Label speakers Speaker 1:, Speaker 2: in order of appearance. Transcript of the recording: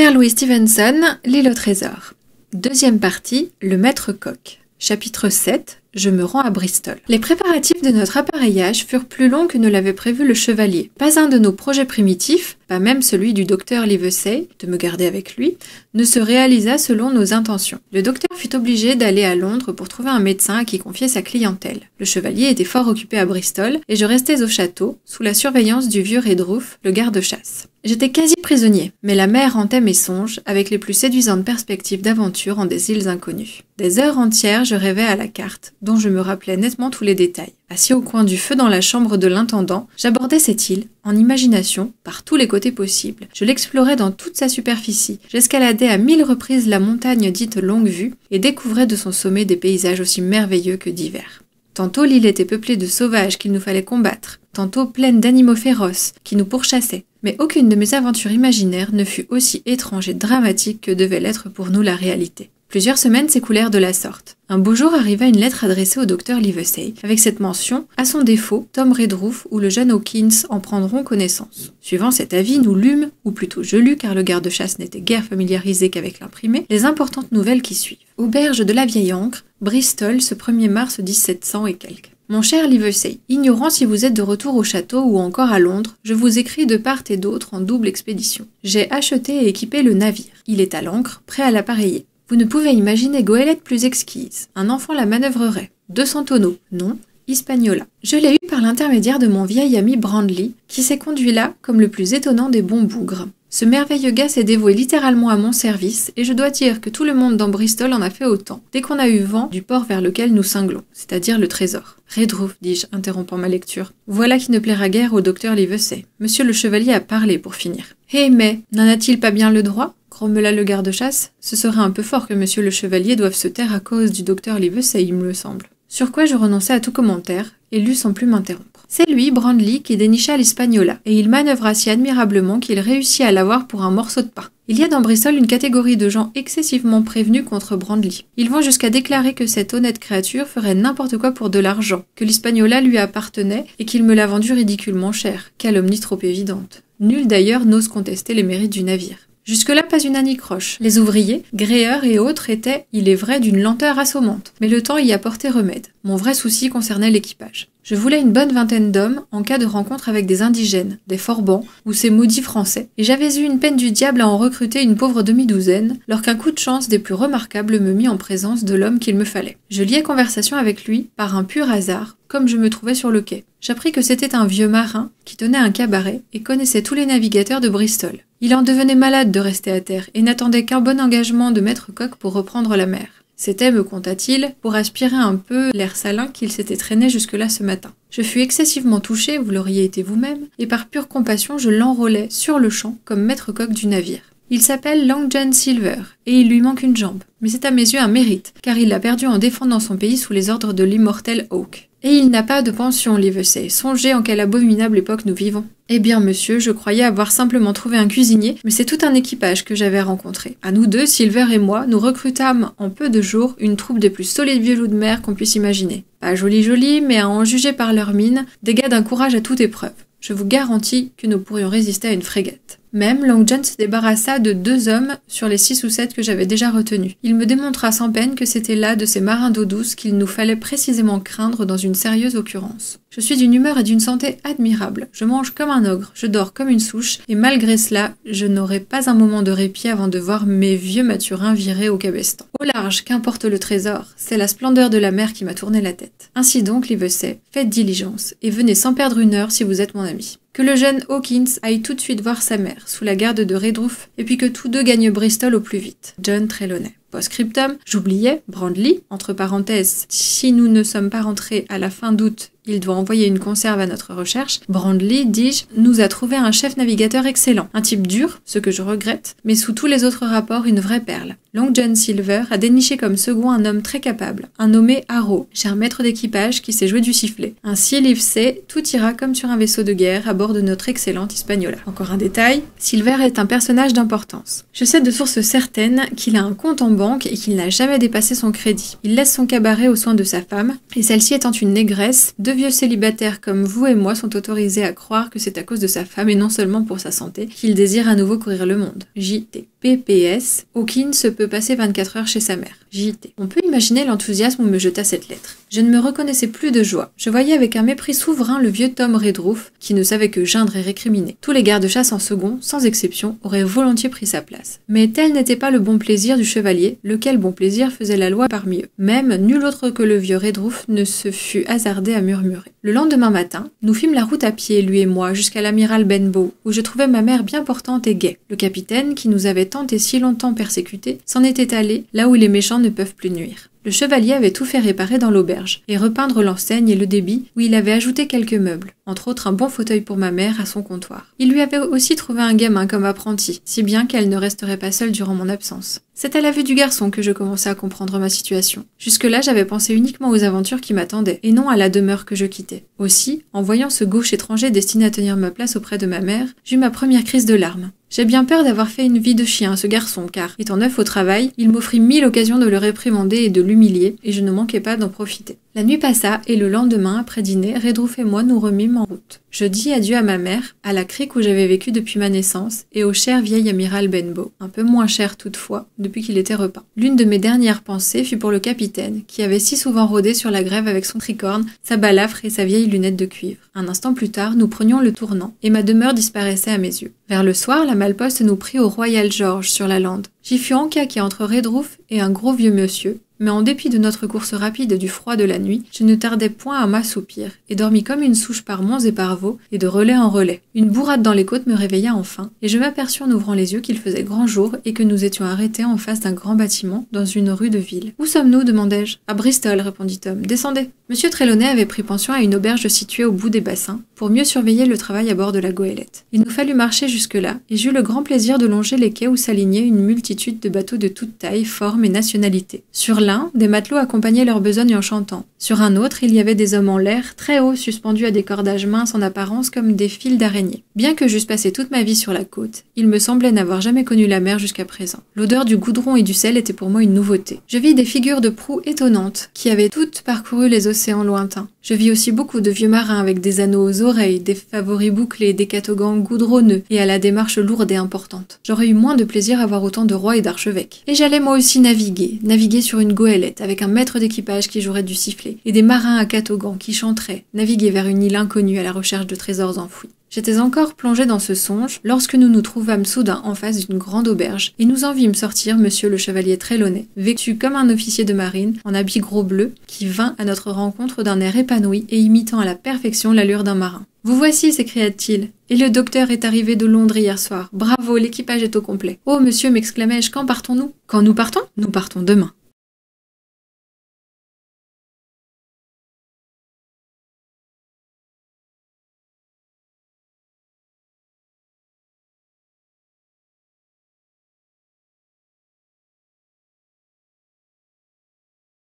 Speaker 1: Claire Louise Stevenson, L'île au trésor. Deuxième partie, le maître coq. Chapitre 7, je me rends à Bristol. Les préparatifs de notre appareillage furent plus longs que ne l'avait prévu le chevalier. Pas un de nos projets primitifs, pas même celui du docteur Livesey, de me garder avec lui, ne se réalisa selon nos intentions. Le docteur fut obligé d'aller à Londres pour trouver un médecin à qui confier sa clientèle. Le chevalier était fort occupé à Bristol, et je restais au château, sous la surveillance du vieux Redruth, le garde-chasse. J'étais quasi prisonnier, mais la mer hantait mes songes, avec les plus séduisantes perspectives d'aventure en des îles inconnues. Des heures entières, je rêvais à la carte, dont je me rappelais nettement tous les détails. Assis au coin du feu dans la chambre de l'intendant, j'abordais cette île, en imagination, par tous les côtés possibles. Je l'explorais dans toute sa superficie. J'escaladais à 1000 reprises la montagne dite Longue Vue, et découvrais de son sommet des paysages aussi merveilleux que divers. Tantôt l'île était peuplée de sauvages qu'il nous fallait combattre, tantôt pleine d'animaux féroces qui nous pourchassaient. Mais aucune de mes aventures imaginaires ne fut aussi étrange et dramatique que devait l'être pour nous la réalité. Plusieurs semaines s'écoulèrent de la sorte. Un beau jour arriva une lettre adressée au docteur Livesey, avec cette mention « À son défaut, Tom Redruth ou le jeune Hawkins en prendront connaissance ». Suivant cet avis, nous lûmes, ou plutôt je lus car le garde-chasse n'était guère familiarisé qu'avec l'imprimé, les importantes nouvelles qui suivent. Auberge de la Vieille Ancre, Bristol, ce 1er mars 1700 et quelques. Mon cher Livesey, ignorant si vous êtes de retour au château ou encore à Londres, je vous écris de part et d'autre en double expédition. J'ai acheté et équipé le navire. Il est à l'ancre, prêt à l'appareiller. Vous ne pouvez imaginer goélette plus exquise. Un enfant la manœuvrerait. 200 tonneaux. Non. Hispaniola. Je l'ai eu par l'intermédiaire de mon vieil ami Brandley, qui s'est conduit là comme le plus étonnant des bons bougres. Ce merveilleux gars s'est dévoué littéralement à mon service, et je dois dire que tout le monde dans Bristol en a fait autant, dès qu'on a eu vent du port vers lequel nous cinglons, c'est-à-dire le trésor. Redruth, dis-je, interrompant ma lecture. Voilà qui ne plaira guère au docteur Livesey. Monsieur le chevalier a parlé pour finir. Eh mais, n'en a-t-il pas bien le droit ? Grommela le garde-chasse. Ce serait un peu fort que monsieur le chevalier doive se taire à cause du docteur Livesey, il me semble. Sur quoi je renonçai à tout commentaire, et lus sans plus m'interrompre. C'est lui, Brandley, qui dénicha l'Hispaniola, et il manœuvra si admirablement qu'il réussit à l'avoir pour un morceau de pain. Il y a dans Bristol une catégorie de gens excessivement prévenus contre Brandley. Ils vont jusqu'à déclarer que cette honnête créature ferait n'importe quoi pour de l'argent, que l'Hispaniola lui appartenait et qu'il me l'a vendu ridiculement cher. Calomnie trop évidente. Nul d'ailleurs n'ose contester les mérites du navire. Jusque-là, pas une anicroche. Les ouvriers, gréeurs et autres étaient, il est vrai, d'une lenteur assommante. Mais le temps y apportait remède. Mon vrai souci concernait l'équipage. Je voulais une bonne vingtaine d'hommes en cas de rencontre avec des indigènes, des forbans ou ces maudits français, et j'avais eu une peine du diable à en recruter une pauvre demi-douzaine, lorsqu'un coup de chance des plus remarquables me mit en présence de l'homme qu'il me fallait. Je liai conversation avec lui par un pur hasard, comme je me trouvais sur le quai. J'appris que c'était un vieux marin qui tenait un cabaret et connaissait tous les navigateurs de Bristol. Il en devenait malade de rester à terre et n'attendait qu'un bon engagement de maître coq pour reprendre la mer. C'était, me conta-t-il, pour aspirer un peu l'air salin qu'il s'était traîné jusque-là ce matin. Je fus excessivement touché, vous l'auriez été vous-même, et par pure compassion je l'enrôlai sur le champ comme maître coq du navire. Il s'appelle Long John Silver, et il lui manque une jambe. Mais c'est à mes yeux un mérite, car il l'a perdu en défendant son pays sous les ordres de l'immortel Hawke. Et il n'a pas de pension, Livesey. Songez en quelle abominable époque nous vivons. Eh bien, monsieur, je croyais avoir simplement trouvé un cuisinier, mais c'est tout un équipage que j'avais rencontré. À nous deux, Silver et moi, nous recrutâmes en peu de jours une troupe des plus solides vieux loups de mer qu'on puisse imaginer. Pas jolis, mais à en juger par leur mine, des gars d'un courage à toute épreuve. Je vous garantis que nous pourrions résister à une frégate. Même, Long John se débarrassa de 2 hommes sur les 6 ou 7 que j'avais déjà retenus. Il me démontra sans peine que c'était là de ces marins d'eau douce qu'il nous fallait précisément craindre dans une sérieuse occurrence. Je suis d'une humeur et d'une santé admirable. Je mange comme un ogre, je dors comme une souche, et malgré cela, je n'aurai pas un moment de répit avant de voir mes vieux mathurins virer au cabestan. Au large, qu'importe le trésor, c'est la splendeur de la mer qui m'a tourné la tête. Ainsi donc, Livesey, faites diligence, et venez sans perdre une heure si vous êtes mon ami. Que le jeune Hawkins aille tout de suite voir sa mère, sous la garde de Redruth, et puis que tous deux gagnent Bristol au plus vite. John Trelawney. Post-scriptum, j'oubliais, Brandley, entre parenthèses, si nous ne sommes pas rentrés à la fin d'août, il doit envoyer une conserve à notre recherche. Brandley, dis-je, nous a trouvé un chef navigateur excellent. Un type dur, ce que je regrette, mais sous tous les autres rapports, une vraie perle. Long John Silver a déniché comme second un homme très capable, un nommé Harrow, cher maître d'équipage qui sait jouer du sifflet. Ainsi, Livesey, tout ira comme sur un vaisseau de guerre à bord de notre excellente Hispaniola. Encore un détail, Silver est un personnage d'importance. Je sais de sources certaines qu'il a un compte en banque et qu'il n'a jamais dépassé son crédit. Il laisse son cabaret aux soins de sa femme, et celle-ci étant une négresse, 2 vieux célibataires comme vous et moi sont autorisés à croire que c'est à cause de sa femme et non seulement pour sa santé qu'il désire à nouveau courir le monde. J.T. PPS, Hawkins peut passer 24 heures chez sa mère. JT. On peut imaginer l'enthousiasme où me jeta cette lettre. Je ne me reconnaissais plus de joie. Je voyais avec un mépris souverain le vieux Tom Redruth, qui ne savait que geindre et récriminer. Tous les gardes-chasse en second, sans exception, auraient volontiers pris sa place. Mais tel n'était pas le bon plaisir du chevalier, lequel bon plaisir faisait la loi parmi eux. Même nul autre que le vieux Redruth ne se fut hasardé à murmurer. Le lendemain matin, nous fîmes la route à pied, lui et moi, jusqu'à l'amiral Benbow, où je trouvais ma mère bien portante et gaie. Le capitaine, qui nous avait tant et si longtemps persécutés, s'en était allé là où les méchants ne peuvent plus nuire. Le chevalier avait tout fait réparer dans l'auberge, et repeindre l'enseigne et le débit, où il avait ajouté quelques meubles, entre autres un bon fauteuil pour ma mère à son comptoir. Il lui avait aussi trouvé un gamin comme apprenti, si bien qu'elle ne resterait pas seule durant mon absence. C'est à la vue du garçon que je commençais à comprendre ma situation. Jusque-là, j'avais pensé uniquement aux aventures qui m'attendaient, et non à la demeure que je quittais. Aussi, en voyant ce gauche étranger destiné à tenir ma place auprès de ma mère, j'eus ma première crise de larmes. J'ai bien peur d'avoir fait une vie de chien à ce garçon, car, étant neuf au travail, il m'offrit 1000 occasions de le réprimander et de l'humilier, et je ne manquais pas d'en profiter. La nuit passa, et le lendemain, après dîner, Redruth et moi nous remîmes en route. Je dis adieu à ma mère, à la crique où j'avais vécu depuis ma naissance, et au cher vieil amiral Benbow, un peu moins cher toutefois, depuis qu'il était repeint. L'une de mes dernières pensées fut pour le capitaine, qui avait si souvent rôdé sur la grève avec son tricorne, sa balafre et sa vieille lunette de cuivre. Un instant plus tard, nous prenions le tournant, et ma demeure disparaissait à mes yeux. Vers le soir, la malle-poste nous prit au Royal George sur la lande. J'y fus encaqué entre Redruth et un gros vieux monsieur, mais en dépit de notre course rapide du froid de la nuit, je ne tardai point à m'assoupir, et dormis comme une souche par monts et par vaux, et de relais en relais. Une bourrade dans les côtes me réveilla enfin, et je m'aperçus en ouvrant les yeux qu'il faisait grand jour, et que nous étions arrêtés en face d'un grand bâtiment, dans une rue de ville. « Où sommes-nous » demandai-je. « À Bristol » répondit Tom. « Descendez » Monsieur Trelawney avait pris pension à une auberge située au bout des bassins, pour mieux surveiller le travail à bord de la goélette. Il nous fallut marcher jusque-là, et j'eus le grand plaisir de longer les quais où s'alignaient une multitude de bateaux de toute taille, forme et nationalité. Sur l'un, des matelots accompagnaient leur besogne en chantant. Sur un autre, il y avait des hommes en l'air, très hauts, suspendus à des cordages minces en apparence comme des fils d'araignée. Bien que j'eusse passé toute ma vie sur la côte, il me semblait n'avoir jamais connu la mer jusqu'à présent. L'odeur du goudron et du sel était pour moi une nouveauté. Je vis des figures de proue étonnantes, qui avaient toutes parcouru les océans lointains. Je vis aussi beaucoup de vieux marins avec des anneaux aux oreilles, des favoris bouclés, des catogans goudronneux et à la démarche lourde et importante. J'aurais eu moins de plaisir à voir autant de rois et d'archevêques. Et j'allais moi aussi naviguer sur une goélette avec un maître d'équipage qui jouerait du sifflet et des marins à catogans qui chanteraient, naviguer vers une île inconnue à la recherche de trésors enfouis. J'étais encore plongé dans ce songe lorsque nous nous trouvâmes soudain en face d'une grande auberge et nous en vîmes sortir monsieur le chevalier Trelawney, vêtu comme un officier de marine, en habit gros bleu, qui vint à notre rencontre d'un air épanoui et imitant à la perfection l'allure d'un marin. « Vous voici » s'écria-t-il. « Et le docteur est arrivé de Londres hier soir. Bravo, l'équipage est au complet. »« Oh, monsieur » m'exclamai-je, « quand partons-nous ?»« Quand nous partons ? Nous partons demain. »